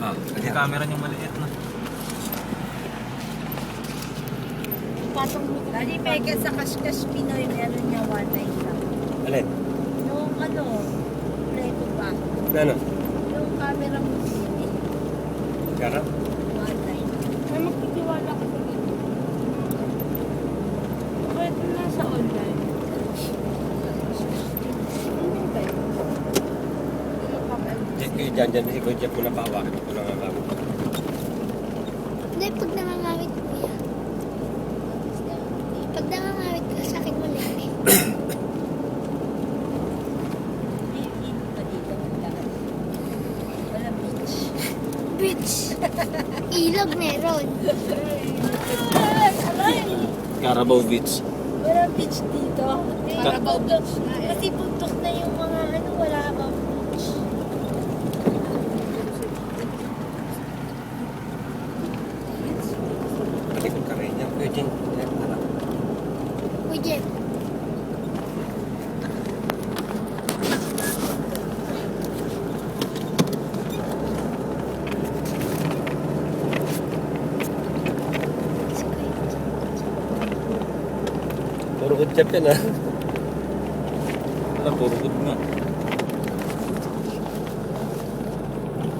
Ah, kasi camera niyang maliit na. Patong mo. Dali, Mega, sa Kashkash Pinoy, meron niya 1.9 lang. Alin? Yung ano, preto pa. Ano? Yung camera mo sini, Kara? 1.9. Ay, magtitiwala ko sa ganito. Kahit nasa online. Hindi ba yun? Dyan si Kuya Jeff mo na pahawakin ko lang ang bago. Hindi, pag nangangamit kuya. Pag nangangamit ka, sakit mo lang eh. Iinit pa dito ng lahat. Wala beach. Bitch! Ilog meron. Carabao Beach. Wala beach dito. Carabao Beach na eh. Kasi puntok na yung mga ano, wala bang beach. Bakit yung karay niya? Kuya Jeff. Kuya Jeff. Si Kuya Jeff. Puro Kuya Jeff yan ah. Wala, puro good nga.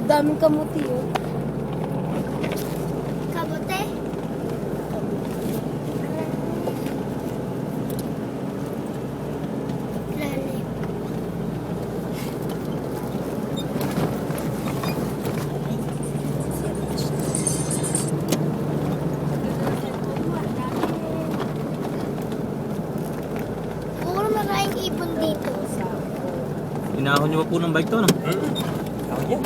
Daming kamuti oh. Kabote? Lalim. Puro maraming ipon dito. Inahon niyo pa po ng bike to, no? Ako niya.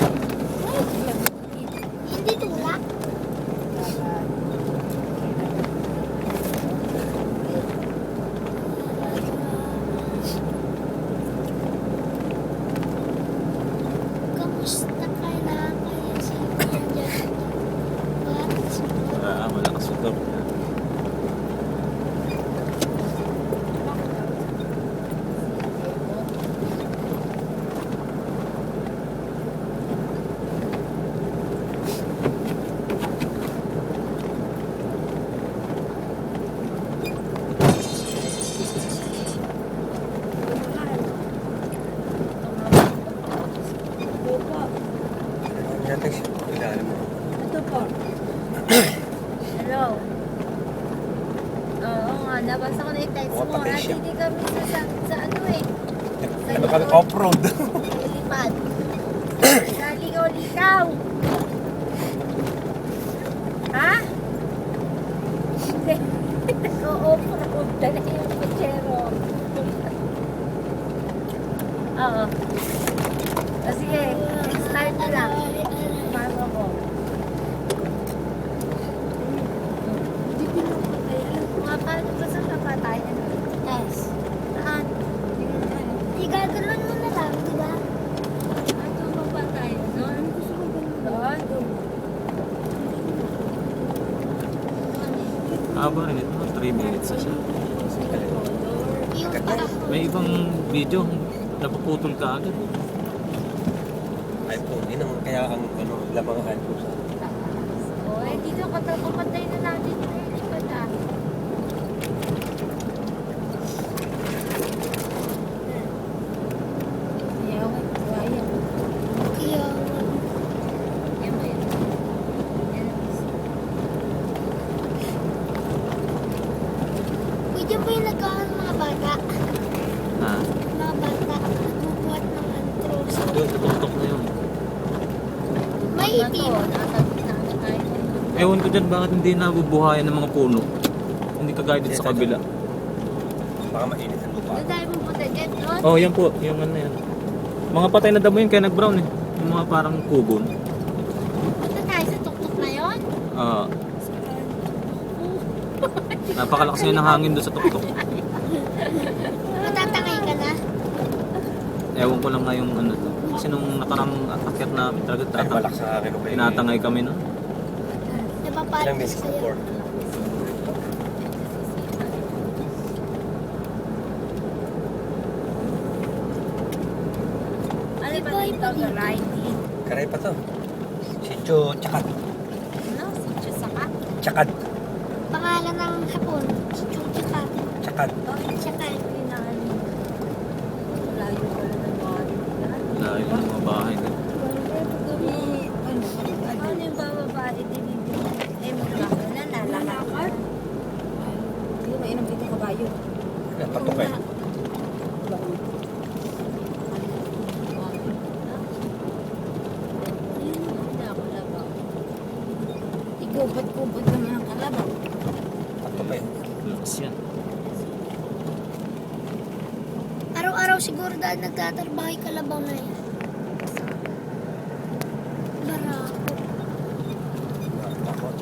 Hindi tulak. Kamusta ka na kaya si Kuya Jeff? Ah, malakas ito. Ito po. Natin siya. Ilalim mo. Ito po. Hello. Oo nga, nabasa ko na yung text mo. Patay At siya. hindi kami sa ano eh. Sa Ano kami likod. off-road? Lilipad. Sa ligaw-ligaw. Ha? Hindi. Nag-off-road. Dala yung kutsero. Oo. O sige, next time na lang. Mama ko. Hindi pinapatay. Alam ko. Mga paano ba sa kapatay? Ano? Yes. Saan? Igagalan mo na lang, di ba? Ano mapatay? Doon? Gusto ko ganun. Doon? Haba rin ito, 3 minutes na siya. Yung para May ibang video, napuputol ka agad. iPhone. Yun ang kaya ang ano, lamang iPhone sa O, eh, dito kapatay na natin yung lilipad ah. Ayaw, ayaw. kaya Yan ba yun? Yan ang isa. Kuya ba yung nagkaroon ng mga bata? Ha? Mga bata, nagbubuhat ng antros. Doon, tutok na yun. May Ano to? itim. Nasa gitna na tayo. Ewan ko dyan, bakit hindi nabubuhayan ng mga puno? Hindi kagaya dito sa kabila. baka mainit ang lupa. Doon tayo pupunta dyan, no? Oh, yan po, yung ano yan. Mga patay na damo yun, kaya nag-brown eh. Yung mga parang kubon. Punta tayo sa tuktok na yun? Ah, napakalakas ngayon ng hangin doon sa tuktok. Matatangay ka na. Ewan ko lang nga yung ano to. Kasi nung nakarang akyat namin talaga Ay, malak sa akin. Okay. tinatangay kami no. Ilang Napapalit minutes sa'yo. before? Ano ba dito? Variety. Karay pa to. Si Sityo Tsakad. Ano? Sityo Saka? Tsakad. Pangalan ng hapon. Chuchika. Tsakad. Bakit siya kahit pinaan? Layo pala ng bahay. Layo ng mga bahay. Ano yung bababae din dito? Eh, magkakaroon na, lalakad. Hindi, mainom dito kabayo. Patok eh. Igubad-gubad naman ang kalabaw. Patok eh. Lakas yan. Araw-araw siguro dahil nagtatrabaho yung kalabaw na yan. Barako. Takot.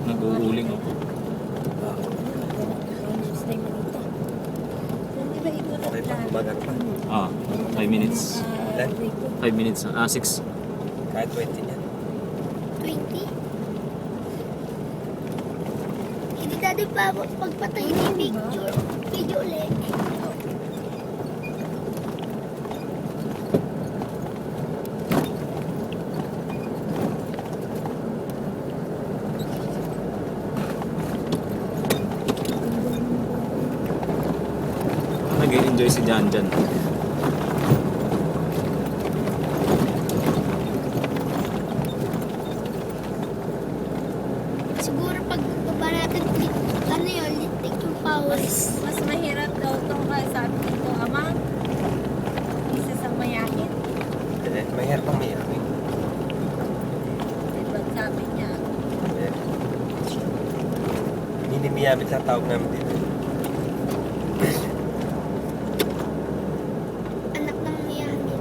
Nag-uuling ako. Okay pa, gumagano pa. Ah, 5 minutes. Ilan? 5 minutes. 6. Kahit 20 niya. 20. Hindi dati pa pagpatay ni picture. Video ulit. Nag-enjoy si Jan Jan. Siguro pag baba natin, ano yun, litik yung powers. Mas mahirap daw ito kaya sabi nito, ama, isa sa mayahin. Hindi, mahirap pang mayamin. Diba sabi niya, Hindi miyamit sa tawag namin dito. Anak ng niyamin.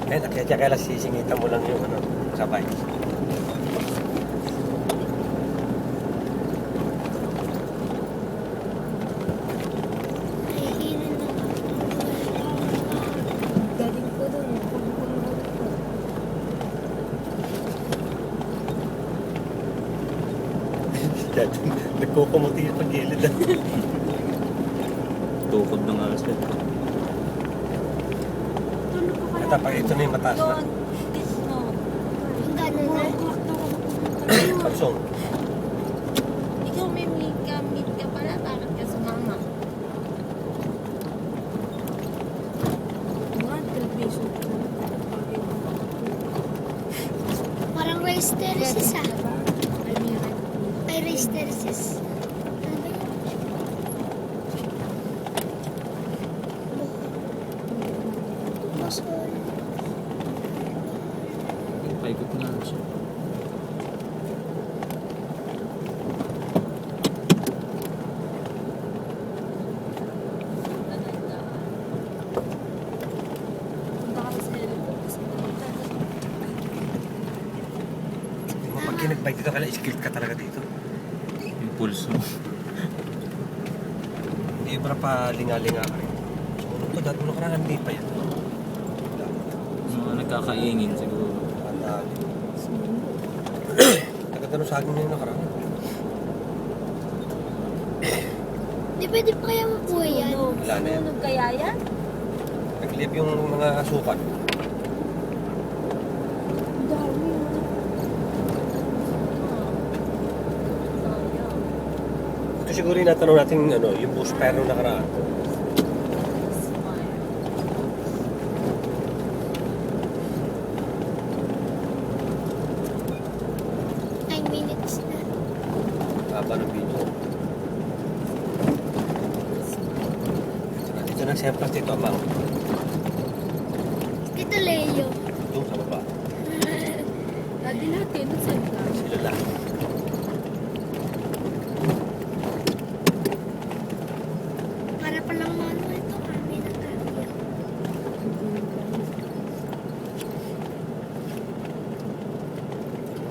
Eh, kaya lang sisingitan mo lang yung ano, sabay. Naiinin na ako. Galing ko doon. Nagkukumuti yung pag-gilid. Tukod ng alas. Ito pa, ito na yung mataas na. yun, this mo. Yung gano'n na. Pagsong. Ikaw may meet ka pala, bakit ka sumama? Parang race terraces ah. Ay, race terraces. Ano ba yun? Bohol. Paikot na siya. Pag kinagbike dito, kala skilled ka talaga dito. Yung pulse mo. Hindi ba pa linga-linga ka rin. Sumunod ko, dati mo nakaraan, hindi pa yan. Mga nagkakaingin siguro. Tandaan. Nagkatano sa akin na yung nakaraan. Di pwede pa kaya mabuhay yan? Wala na yan. Sunog kaya yan? Naglip yung mga asukan. Ito siguro yung natanong natin ano, yung bus pero nakaraan. Nine minutes na. Haba ng video. Ito na siyempre dito amang. Tito Leo. Ito sa baba. Dati natin, saan ka? Sila lang. Para palang ano ito kami ng kami.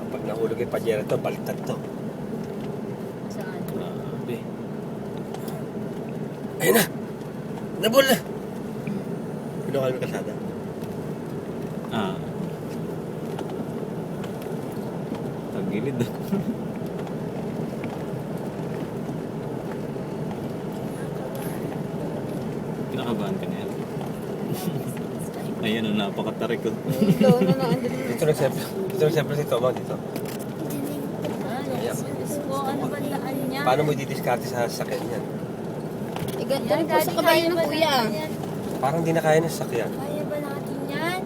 Pag nahulog yung pajera to, baliktad to. Saan? Grabe. Ayun na! Nabul na! Pinuha kami kalsada. Ah. Tagilid. Kinakabahan ka na yan. Ayan o, napakatarik ko. Ito na na. Dito nag-siyempre si Toma dito. Ano ba daan niya? Paano mo i-discarte sa sakyan niyan? Ganito rin po sa kabayo ng kuya. Parang di na kaya ng sasakyan. Kaya ba natin yan?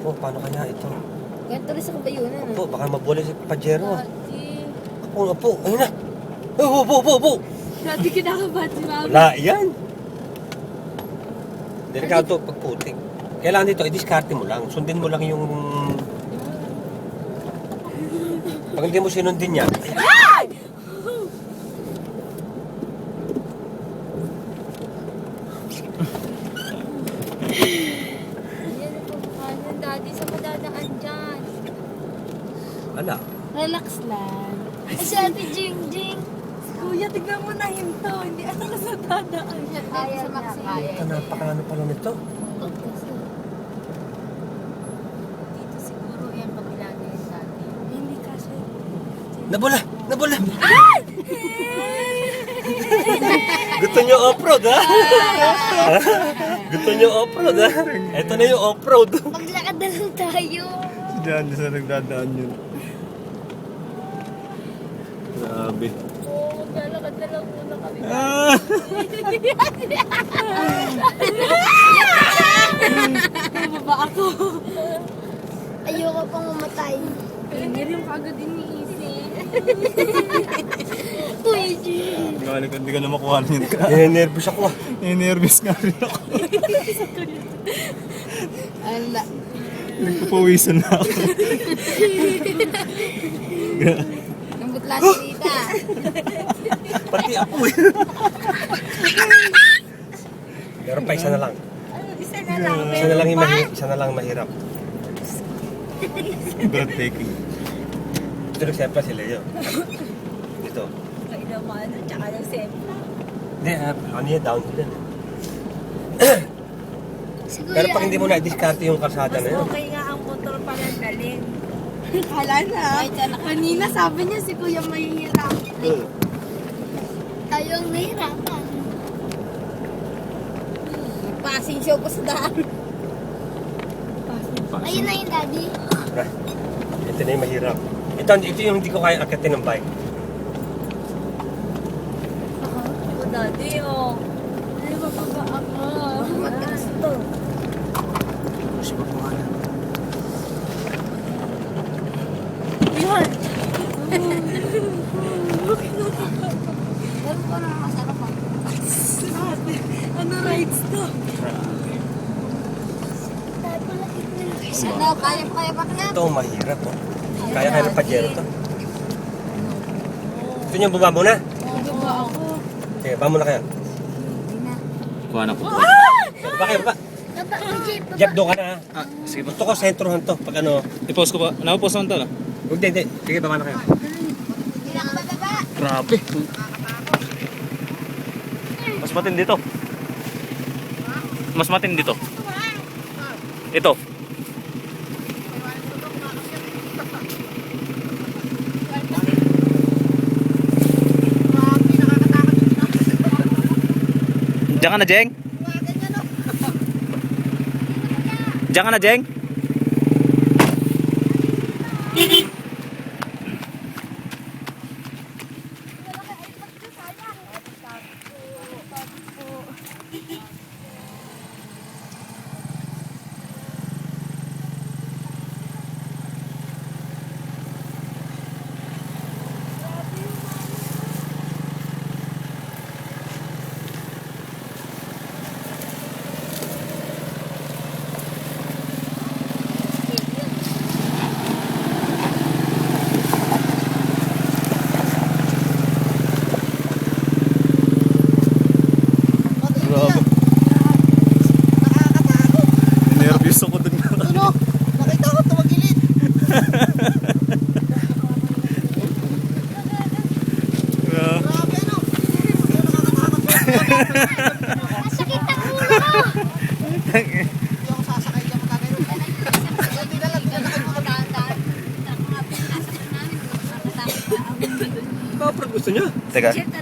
Po, paano kaya ito? Ganito rin sa kabayo na. Po, baka mabuli si Pajero. Dati. Apo, ayun na. Po. Dati kinakabahan si Mami. Wala, yan. Delikado pag putik. Kailangan dito, i-discarte mo lang. Sundin mo lang yung... Pag hindi mo sinundin yan, Yan ang pagkakanan. Dati sa madadaan dyan. ala. Relax lang. Ay, si Ate Jingjing. Kuya, tignan mo na hinto. Hindi ata ka sa dadaan. Kaya sa Maxi. Napakaano pala nito. Dito siguro yan kabila na yun dati. Hindi kasi. Nabula! Gusto nyo off-road, ha? Gusto nyo off-road, ha? Ito na yung off-road. Maglakad na lang tayo. Diyan sa nagdadaan yun. Grabe. Oo, maglalakad na lang muna kami. Baba ako. Ayoko pang mamatay. Hindi rin kagad iniisip. Kuya Jim. Hindi ka na makuha na yun. Nervous ako, Nervous nga rin ako. Ala. Nagpapawisan na ako. Ang butla si Tita. Pati ako, eh. Meron pa isa na lang. Isa na lang. Isa na lang mahirap. Breathtaking. Ito nagsepa si Leo. Ito. Kailan mo ano, tsaka ng sempla. Hindi, ano yan, down din. Siguro Pero pag hindi mo na-discarte yung kalsada na yun. Okay nga ang motor pala dalhin. Kala na. Kanina sabi niya si Kuya mahihirap. tayo ang nahirapan. Passing show ko sa daan. Ayun na yung daddy. Ito na yung mahirap. Ito yung hindi ko kaya akitin ng bike. O dati, oh. Ano ba baba ako? Mataas to. Yun! Pero ko na masarap ako. Ano rides to? Ano, kaya pa kaya? Ito ang mahirap, oh. Kaya ng Pajero to. Gusto nyo bumaba muna? Baba ako. Sige, baba muna kayo. Kuha na po. Baba kayo, baba. Baba, Jeep. Jeff, doon ka na, ha? Ah, sige po. Gusto ko sentrohan to. Pag ano... I-post ko pa. Nakapost naman to, no? Hindi. Sige, baba na kayo. Kailangan bababa. Grabe. Mas matindi to. Mas matindi to. Ito. Diyan ka na, Jeng? Diyan ka na, Jeng? Grabe. Nervous ako dun. Nakita ko tumagilid. Grabe ano. Masakit ang ulo. Hindi ako sasakay dyan magkakaroon. Hindi na lang dyan na kayo makadaan-daan. Baka gusto nyo? Teka.